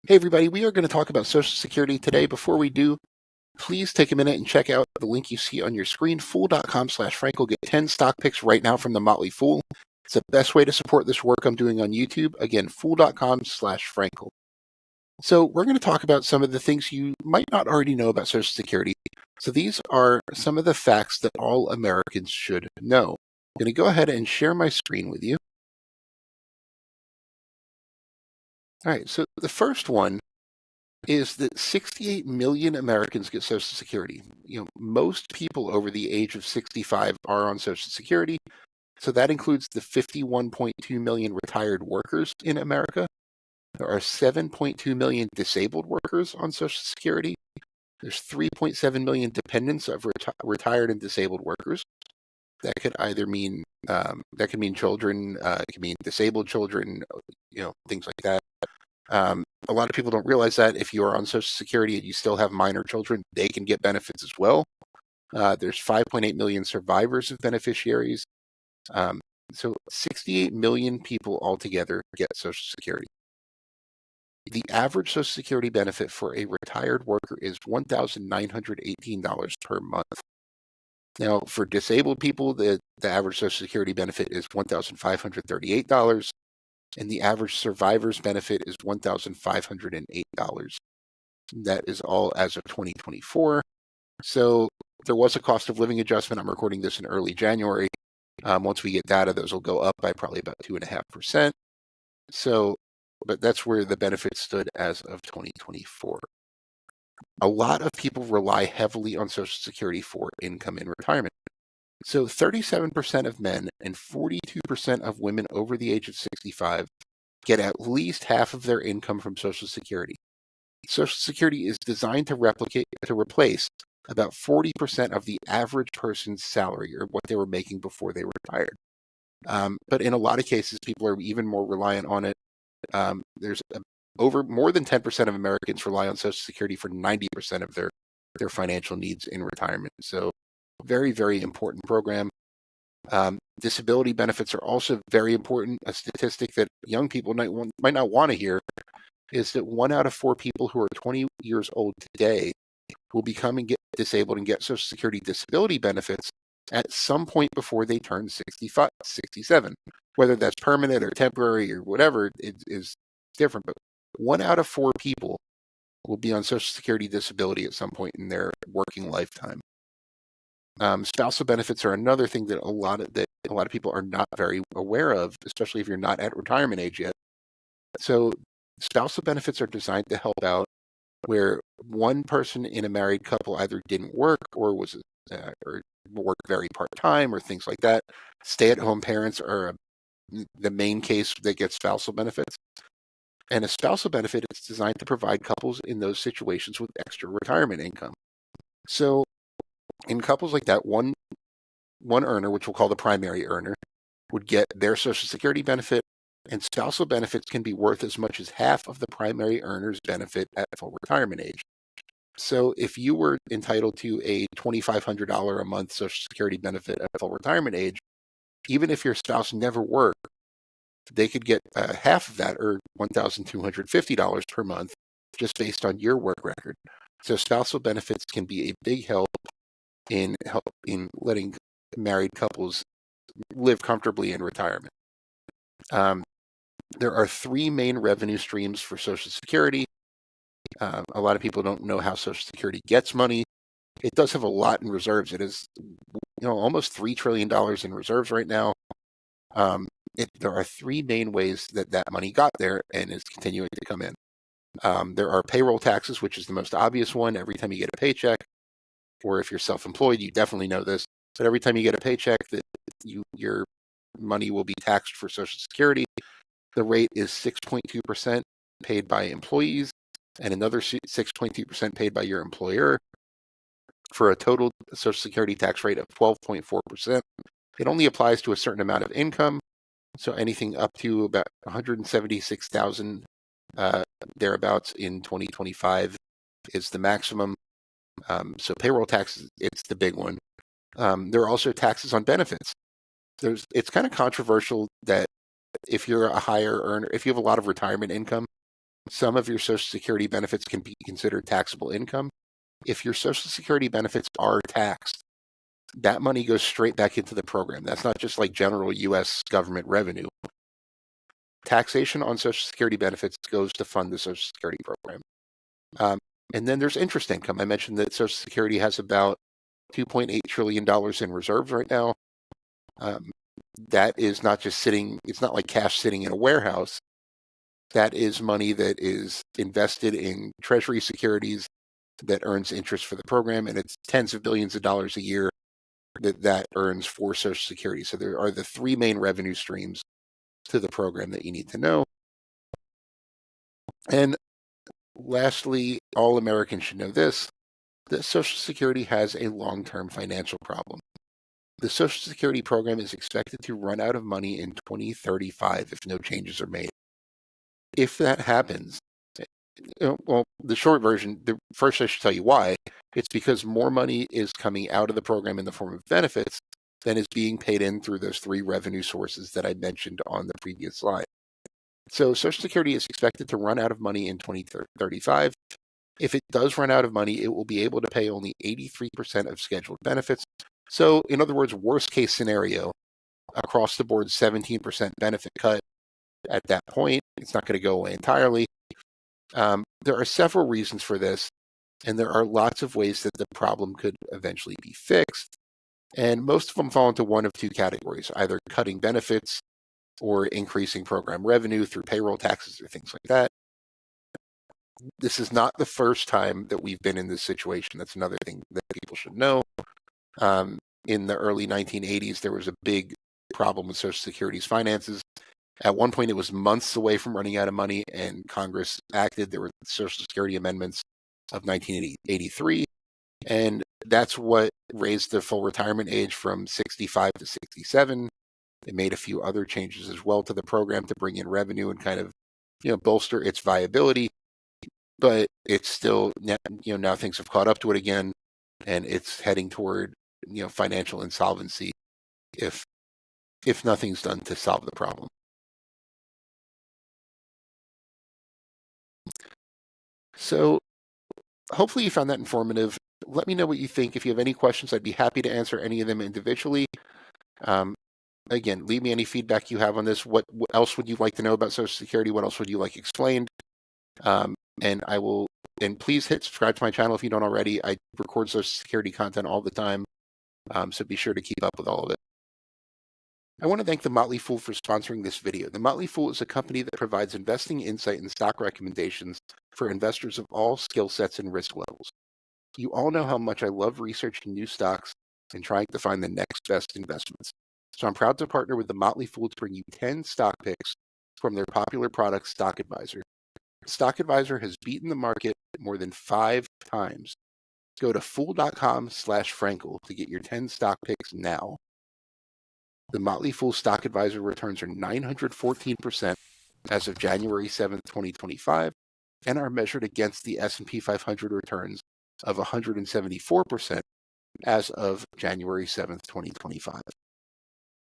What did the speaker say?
Hey everybody, we are going to talk about Social Security today. Before we do, please take a minute and check out the link you see on your screen, fool.com/Frankel. Get 10 stock picks right now from the Motley Fool. It's the best way to support this work I'm doing on YouTube. Again, fool.com/Frankel. So we're going to talk about some of the things you might not already know about Social Security. So these are some of the facts that all Americans should know. I'm going to go ahead and share my screen with you. All right, so the first one is that 68 million Americans get Social Security. Most people over the age of 65 are on Social Security. So that includes the 51.2 million retired workers in America. There are 7.2 million disabled workers on Social Security. There's 3.7 million dependents of retired and disabled workers. That could either mean children, it could mean disabled children, things like that. A lot of people don't realize that if you are on Social Security and you still have minor children, they can get benefits as well. There's 5.8 million survivors of beneficiaries. So 68 million people altogether get Social Security. The average Social Security benefit for a retired worker is $1,918 per month. Now, for disabled people, the average Social Security benefit is $1,538. And the average survivor's benefit is $1,508. That is all as of 2024. So there was a cost of living adjustment. I'm recording this in early January. Once we get data, those will go up by probably about 2.5%. But that's where the benefit stood as of 2024. A lot of people rely heavily on Social Security for income in retirement. So 37% of men and 42% of women over the age of 65 get at least half of their income from Social Security. Social Security is designed to replace about 40% of the average person's salary or what they were making before they retired. But in a lot of cases, people are even more reliant on it. There's more than 10% of Americans rely on Social Security for 90% of their financial needs in retirement. So very, very important program. Disability benefits are also very important. A statistic that young people might not want to hear is that 1 out of 4 people who are 20 years old today will become and get disabled and get Social Security disability benefits at some point before they turn 65, 67. Whether that's permanent or temporary or whatever, it is different. But 1 out of 4 people will be on Social Security disability at some point in their working lifetime. Spousal benefits are another thing that a lot of people are not very aware of, especially if you're not at retirement age yet. So spousal benefits are designed to help out where one person in a married couple either didn't work or worked very part-time or things like that. Stay-at-home parents are the main case that gets spousal benefits. And a spousal benefit is designed to provide couples in those situations with extra retirement income. So in couples like that, one earner, which we'll call the primary earner, would get their Social Security benefit, and spousal benefits can be worth as much as half of the primary earner's benefit at full retirement age. So if you were entitled to a $2,500 a month Social Security benefit at full retirement age, even if your spouse never worked, they could get half of that, or $1,250 per month, just based on your work record. So spousal benefits can be a big help in letting married couples live comfortably in retirement. There are 3 main revenue streams for Social Security. A lot of people don't know how Social Security gets money. It does have a lot in reserves. It is, almost $3 trillion in reserves right now. There are 3 main ways that money got there and is continuing to come in. There are payroll taxes, which is the most obvious one. Every time you get a paycheck, or if you're self-employed, you definitely know this. But every time you get a paycheck, your money will be taxed for Social Security. The rate is 6.2% paid by employees and another 6.2% paid by your employer, for a total Social Security tax rate of 12.4%. It only applies to a certain amount of income, so anything up to about $176,000 thereabouts in 2025 is the maximum. So payroll taxes, it's the big one. There are also taxes on benefits. It's kind of controversial that if you're a higher earner, if you have a lot of retirement income, some of your Social Security benefits can be considered taxable income. If your Social Security benefits are taxed, that money goes straight back into the program. That's not just like general U.S. government revenue. Taxation on Social Security benefits goes to fund the Social Security program. And then there's interest income. I mentioned that Social Security has about $2.8 trillion in reserves right now. That is not just sitting, it's not like cash sitting in a warehouse. That is money that is invested in Treasury securities that earns interest for the program, and it's tens of billions of dollars a year that earns for Social Security. So there are the three main revenue streams to the program that you need to know. And lastly, all Americans should know this, that Social Security has a long-term financial problem. The Social Security program is expected to run out of money in 2035 if no changes are made. If that happens, well, the short version, first I should tell you why. It's because more money is coming out of the program in the form of benefits than is being paid in through those three revenue sources that I mentioned on the previous slide. So Social Security is expected to run out of money in 2035. If it does run out of money, it will be able to pay only 83% of scheduled benefits. So in other words, worst case scenario, across the board, 17% benefit cut at that point. It's not going to go away entirely. There are several reasons for this, and there are lots of ways that the problem could eventually be fixed. And most of them fall into one of two categories, either cutting benefits or increasing program revenue through payroll taxes or things like that. This is not the first time that we've been in this situation. That's another thing that people should know. In the early 1980s, there was a big problem with Social Security's finances. At one point, it was months away from running out of money, and Congress acted. There were Social Security amendments of 1983, and that's what raised the full retirement age from 65 to 67. They made a few other changes as well to the program to bring in revenue and kind of, bolster its viability. But it's still, now things have caught up to it again, and it's heading toward, financial insolvency if nothing's done to solve the problem. So hopefully you found that informative. Let me know what you think. If you have any questions, I'd be happy to answer any of them individually. Again, leave me any feedback you have on this. What else would you like to know about Social Security? What else would you like explained? And please hit subscribe to my channel if you don't already. I record Social Security content all the time, so be sure to keep up with all of it. I want to thank The Motley Fool for sponsoring this video. The Motley Fool is a company that provides investing insight and stock recommendations for investors of all skill sets and risk levels. You all know how much I love researching new stocks and trying to find the next best investments. So I'm proud to partner with The Motley Fool to bring you 10 stock picks from their popular product, Stock Advisor. Stock Advisor has beaten the market more than 5 times. Go to fool.com/Frankel to get your 10 stock picks now. The Motley Fool Stock Advisor returns are 914% as of January 7th, 2025, and are measured against the S&P 500 returns of 174% as of January 7th, 2025.